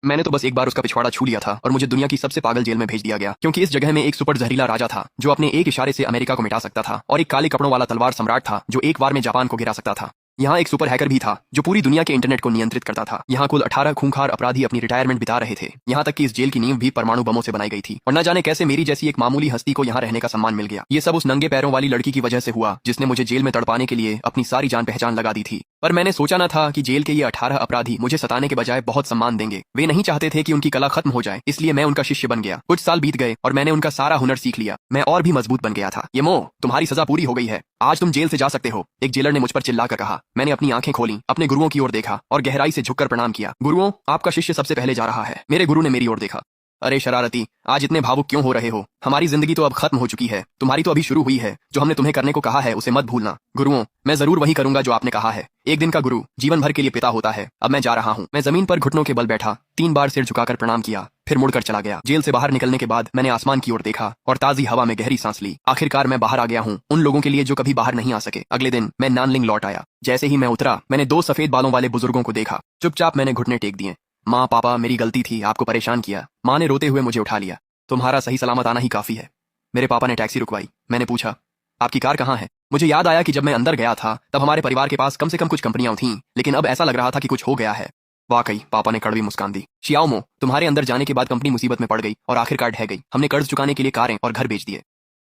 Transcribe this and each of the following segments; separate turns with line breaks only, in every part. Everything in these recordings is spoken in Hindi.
मैंने तो बस एक बार उसका पिछवाड़ा छू लिया था और मुझे दुनिया की सबसे पागल जेल में भेज दिया गया, क्योंकि इस जगह में एक सुपर जहरीला राजा था जो अपने एक इशारे से अमेरिका को मिटा सकता था, और एक काले कपड़ों वाला तलवार सम्राट था जो एक बार में जापान को गिरा सकता था। यहाँ एक सुपर हैकर भी था जो पूरी दुनिया के इंटरनेट को नियंत्रित करता था। यहाँ कुल 18 खूंखार अपराधी अपनी रिटायरमेंट बिता रहे थे। यहाँ तक कि इस जेल की नींव भी परमाणु बमों से बनाई गई थी, और न जाने कैसे मेरी जैसी एक मामूली हस्ती को यहाँ रहने का सम्मान मिल गया। ये सब उस नंगे पैरों वाली लड़की की वजह से हुआ जिसने मुझे जेल में तड़पाने के लिए अपनी सारी जान पहचान लगा दी थी। पर मैंने सोचा न था कि जेल के ये 18 अपराधी मुझे सताने के बजाय बहुत सम्मान देंगे। वे नहीं चाहते थे कि उनकी कला खत्म हो जाए, इसलिए मैं उनका शिष्य बन गया। कुछ साल बीत गए और मैंने उनका सारा हुनर सीख लिया। मैं और भी मजबूत बन गया था। ये मो, तुम्हारी सजा पूरी हो गई है, आज तुम जेल से जा सकते हो, एक जेलर ने मुझ पर चिल्लाकर कहा। मैंने अपनी आंखें खोली, अपने गुरुओं की ओर देखा और गहराई से झुककर प्रणाम किया। गुरुओं, आपका शिष्य सबसे पहले जा रहा है। मेरे गुरु ने मेरी ओर देखा। अरे शरारती, आज इतने भावुक क्यों हो रहे हो? हमारी जिंदगी तो अब खत्म हो चुकी है, तुम्हारी तो अभी शुरू हुई है। जो हमने तुम्हें करने को कहा है उसे मत भूलना। गुरुओं, मैं जरूर वही करूंगा जो आपने कहा है। एक दिन का गुरु जीवन भर के लिए पिता होता है। अब मैं जा रहा हूँ। मैं जमीन पर घुटनों के बल बैठा, 3 बार सिर झुकाकर प्रणाम किया, फिर मुड़कर चला गया। जेल से बाहर निकलने के बाद मैंने आसमान की ओर देखा और ताजी हवा में गहरी सांस ली। आखिरकार मैं बाहर आ गया हूँ, उन लोगों के लिए जो कभी बाहर नहीं आ सके। अगले दिन मैं नानलिंग लौट आया। जैसे ही मैं उतरा, मैंने 2 सफेद बालों वाले बुजुर्गों को देखा। चुपचाप मैंने घुटने टेक दिए। माँ, पापा, मेरी गलती थी, आपको परेशान किया। माँ ने रोते हुए मुझे उठा लिया। तुम्हारा सही सलामत आना ही काफी है। मेरे पापा ने टैक्सी रुकवाई। मैंने पूछा, आपकी कार कहाँ है? मुझे याद आया कि जब मैं अंदर गया था तब हमारे परिवार के पास कम से कम कुछ कंपनियां थीं, लेकिन अब ऐसा लग रहा था कि कुछ हो गया है। वाकई, पापा ने कड़वी मुस्कान दी। शियाओमो, तुम्हारे अंदर जाने के बाद कंपनी मुसीबत में पड़ गई और आखिरकार ढह गई। हमने कर्ज चुकाने के लिए कारें और घर बेच दिए।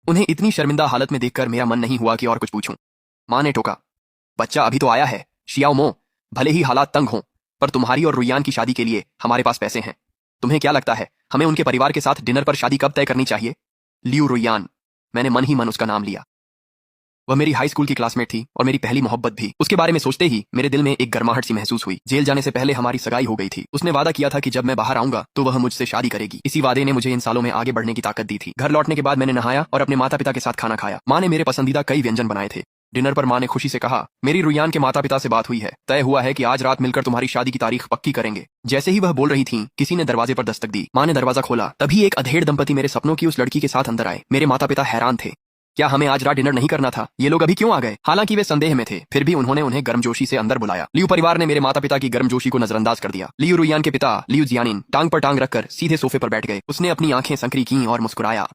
उन्हें इतनी शर्मिंदा हालत में देखकर मेरा मन नहीं हुआ कि और कुछ पूछूं। माँ ने टोका, बच्चा अभी तो आया है। शियाओमो, भले ही हालात तंग हों, पर तुम्हारी और रुयान की शादी के लिए हमारे पास पैसे हैं। तुम्हें क्या लगता है हमें उनके परिवार के साथ डिनर पर शादी कब तय करनी चाहिए? लियू रुयान, मैंने मन ही मन उसका नाम लिया। वह मेरी हाई स्कूल की क्लासमेट थी और मेरी पहली मोहब्बत भी। उसके बारे में सोचते ही मेरे दिल में एक गर्माहट सी महसूस हुई। जेल जाने से पहले हमारी सगाई हो गई थी। उसने वादा किया था कि जब मैं बाहर आऊंगा तो वह मुझसे शादी करेगी। इसी वादे ने मुझे इन सालों में आगे बढ़ने की ताकत दी थी। घर लौटने के बाद मैंने नहाया और अपने माता पिता के साथ खाना खाया। माँ ने मेरे पसंदीदा कई व्यंजन बनाए थे। डिनर पर माँ ने खुशी से कहा, मेरी रुयान के माता पिता से बात हुई है, तय हुआ है कि आज रात मिलकर तुम्हारी शादी की तारीख पक्की करेंगे। जैसे ही वह बोल रही थी, किसी ने दरवाजे पर दस्तक दी। माँ ने दरवाजा खोला, तभी एक अधेड़ दंपति मेरे सपनों की उस लड़की के साथ अंदर आए। मेरे माता पिता हैरान थे। क्या हमें आज रात डिनर नहीं करना था? ये लोग अभी क्यों आ गए? हालांकि वे संदेह में थे, फिर भी उन्होंने उन्हें गर्मजोशी से अंदर बुलाया। लियू परिवार ने मेरे माता पिता की गर्मजोशी को नजरअंदाज कर दिया। लियू रुयान के पिता लियू जियानिन टांग पर टांग रखकर सीधे सोफे पर बैठ गए। उसने अपनी आंखें संकरी की और मुस्कुराया।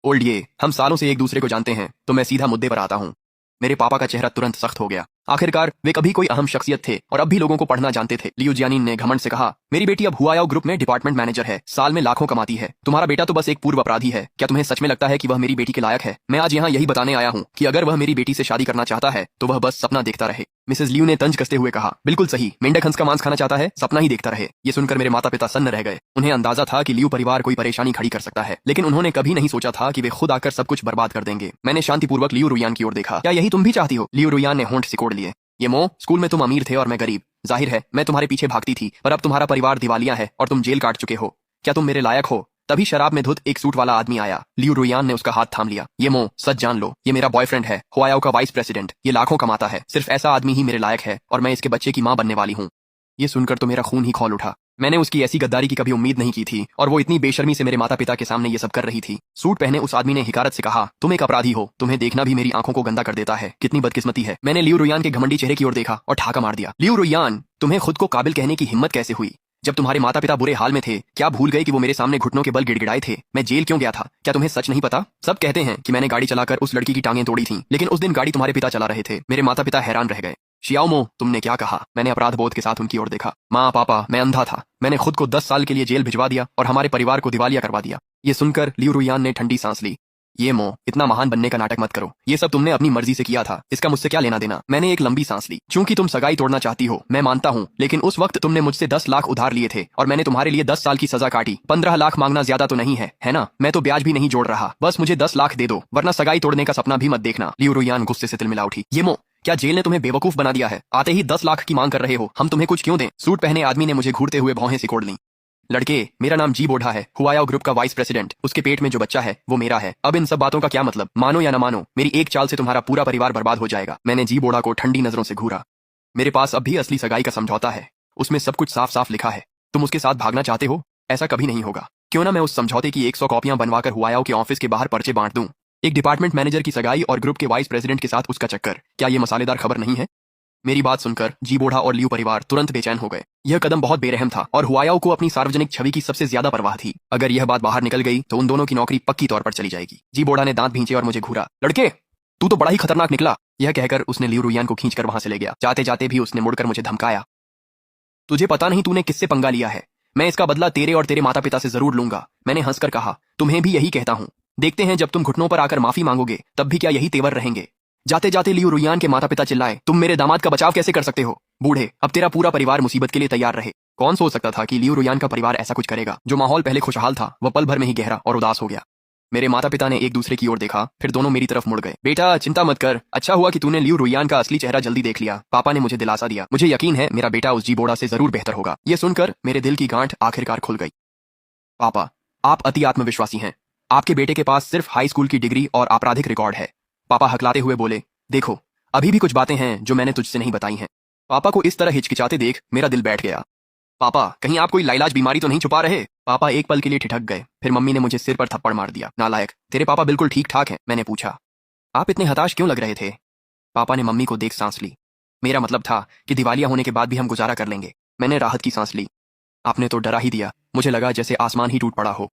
ओल्ड ये, हम सालों से एक दूसरे को जानते हैं, तो मैं सीधा मुद्दे पर आता हूँ। मेरे पापा का चेहरा तुरंत सख्त हो गया। आखिरकार वे कभी कोई अहम शख्सियत थे और अब भी लोगों को पढ़ना जानते थे। लियू जियानिन ने घमंड से कहा, मेरी बेटी अब हुआयाओ ग्रुप में डिपार्टमेंट मैनेजर है, साल में लाखों कमाती है। तुम्हारा बेटा तो बस एक पूर्व अपराधी है। क्या तुम्हें सच में लगता है कि वह मेरी बेटी के लायक है? मैं आज यहाँ यही बताने आया हूँ कि अगर वह मेरी बेटी से शादी करना चाहता है तो वह बस सपना देखता रहे। मिसेज लियू ने तंज कसते हुए कहा, बिल्कुल सही, मेंढक हंस का मांस खाना चाहता है, सपना ही देखता रहे। ये सुनकर मेरे माता पिता सन्न रह गए। उन्हें अंदाजा था कि लियू परिवार कोई परेशानी खड़ी कर सकता है, लेकिन उन्होंने कभी नहीं सोचा था कि वे खुद आकर सब कुछ बर्बाद कर देंगे। मैंने शांतिपूर्वक लियू रुयान की ओर देखा। क्या यही तुम भी चाहती हो? लियू रुयान ने होंठ सिकोड़ लिए। ये मो, स्कूल में तुम अमीर थे और मैं गरीब। जाहिर है मैं तुम्हारे पीछे भागती थी, पर अब तुम्हारा परिवार दिवालिया है और तुम जेल काट चुके हो। क्या तुम मेरे लायक हो? तभी शराब में धुत एक सूट वाला आदमी आया। लियू रुयान ने उसका हाथ थाम लिया। ये मो, सच जान लो, ये मेरा बॉयफ्रेंड है, हुआयाओ का वाइस प्रेसिडेंट। ये लाखों कमाता है, सिर्फ ऐसा आदमी ही मेरे लायक है और मैं इसके बच्चे की माँ बनने वाली हूँ। ये सुनकर तो मेरा खून ही खौल उठा। मैंने उसकी ऐसी गद्दारी की कभी उम्मीद नहीं की थी और वो इतनी बेशर्मी से मेरे माता पिता के सामने ये सब कर रही थी। सूट पहने उस आदमी ने हिकारत से कहा, तुम एक अपराधी हो, तुम्हें देखना भी मेरी आंखों को गंदा कर देता है। कितनी बदकिस्मती है। मैंने लियू रुयान के घमंडी चेहरे की ओर देखा और ठाका मार दिया। लियू रुयान, तुम्हें खुद को काबिल कहने की हिम्मत कैसे हुई? जब तुम्हारे माता पिता बुरे हाल में थे, क्या भूल गए कि वो मेरे सामने घुटनों के बल गिड़गिड़ाए थे? मैं जेल क्यों गया था? क्या तुम्हें सच नहीं पता? सब कहते हैं कि मैंने गाड़ी चलाकर उस लड़की की टांगें तोड़ी थीं, लेकिन उस दिन गाड़ी तुम्हारे पिता चला रहे थे। मेरे माता पिता हैरान रह गए। शियाओमो, तुमने क्या कहा? मैंने अपराध बोध के साथ उनकी ओर देखा। माँ, पापा, मैं अंधा था। मैंने खुद को 10 साल के लिए जेल भिजवा दिया और हमारे परिवार को दिवालिया करवा दिया। ये सुनकर लियू रुयान ने ठंडी सांस ली। ये मो, इतना महान बनने का नाटक मत करो। ये सब तुमने अपनी मर्जी से किया था, इसका मुझसे क्या लेना देना? मैंने एक लंबी सांस ली। चूंकि तुम सगाई तोड़ना चाहती हो, मैं मानता हूँ, लेकिन उस वक्त तुमने मुझसे 10 लाख उधार लिए थे और मैंने तुम्हारे लिए 10 साल की सजा काटी। 15 लाख मांगना ज्यादा तो नहीं है ना? मैं तो ब्याज भी नहीं जोड़ रहा। बस मुझे 10 लाख दे दो, वरना सगाई तोड़ने का सपना भी मत देखना। लियू रुयान गुस्से से तिलमिला उठी। ये मो, क्या जेल ने तुम्हें बेवकूफ बना दिया है? आते ही 10 लाख की मांग कर रहे हो। हम तुम्हें कुछ क्यों दें? सूट पहने आदमी ने मुझे घूरते हुए भौहें सिकोड़ ली। लड़के, मेरा नाम जी बोढ़ा है, हुआयाओ ग्रुप का वाइस प्रेसिडेंट। उसके पेट में जो बच्चा है वो मेरा है। अब इन सब बातों का क्या मतलब? मानो या न मानो, मेरी एक चाल से तुम्हारा पूरा परिवार बर्बाद हो जाएगा। मैंने जी बोढ़ा को ठंडी नजरों से घूरा। मेरे पास अब भी असली सगाई का समझौता है, उसमें सब कुछ साफ साफ लिखा है। तुम उसके साथ भागना चाहते हो? ऐसा कभी नहीं होगा। क्यों ना मैं उस समझौते की 100 कॉपियां बनवाकर हुआयाओ के ऑफिस के बाहर पर्चे बांट दूं। एक डिपार्टमेंट मैनेजर की सगाई और ग्रुप के वाइस प्रेसिडेंट के साथ उसका चक्कर, क्या ये मसालेदार खबर नहीं है? मेरी बात सुनकर जी बूढ़ा और लियू परिवार तुरंत बेचैन हो गए। यह कदम बहुत बेरहम था और हुआयाओ को अपनी सार्वजनिक छवि की सबसे ज्यादा परवाह थी। अगर यह बात बाहर निकल गई तो उन दोनों की नौकरी पक्की तौर पर चली जाएगी। जी बूढ़ा ने दांत भींचे और मुझे घूरा। लड़के, तू तो बड़ा ही खतरनाक निकला। यह कहकर उसने लियू रुयान को खींचकर वहां से ले गया। जाते जाते भी उसने मुड़कर मुझे धमकाया। तुझे पता नहीं तूने किससे पंगा लिया है। मैं इसका बदला तेरे और तेरे माता पिता से जरूर लूंगा। मैंने हंसकर कहा, तुम्हें भी यही कहता हूं। देखते हैं जब तुम घुटनों पर आकर माफी मांगोगे तब भी क्या यही तेवर रहेंगे। जाते जाते लियू रुयान के माता पिता चिल्लाए, तुम मेरे दामाद का बचाव कैसे कर सकते हो? बूढ़े, अब तेरा पूरा परिवार मुसीबत के लिए तैयार रहे। कौन सोच सकता था कि लियू रुयान का परिवार ऐसा कुछ करेगा। जो माहौल पहले खुशहाल था वह पल भर में ही गहरा और उदास हो गया। मेरे माता पिता ने एक दूसरे की ओर देखा, फिर दोनों मेरी तरफ मुड़ गए। बेटा चिंता मत कर, अच्छा हुआ कि तूने लियू रुयान का असली चेहरा जल्दी देख लिया। पापा ने मुझे दिलासा दिया। मुझे यकीन है मेरा बेटा उस जी बोड़ा से जरूर बेहतर होगा। यह सुनकर मेरे दिल की गांठ आखिरकार खुल गई। पापा, आप अति आत्मविश्वासी हैं। आपके बेटे के पास सिर्फ हाई स्कूल की डिग्री और आपराधिक रिकॉर्ड है। पापा हकलाते हुए बोले, देखो अभी भी कुछ बातें हैं जो मैंने तुझसे नहीं बताई हैं। पापा को इस तरह हिचकिचाते देख मेरा दिल बैठ गया। पापा, कहीं आप कोई लाइलाज बीमारी तो नहीं छुपा रहे? पापा एक पल के लिए ठिठक गए, फिर मम्मी ने मुझे सिर पर थप्पड़ मार दिया। नालायक, तेरे पापा बिल्कुल ठीक ठाक हैं। मैंने पूछा, आप इतने हताश क्यों लग रहे थे? पापा ने मम्मी को देख सांस ली। मेरा मतलब था कि दिवालिया होने के बाद भी हम गुजारा कर लेंगे। मैंने राहत की सांस ली। आपने तो डरा ही दिया। मुझे लगा जैसे आसमान ही टूट पड़ा हो।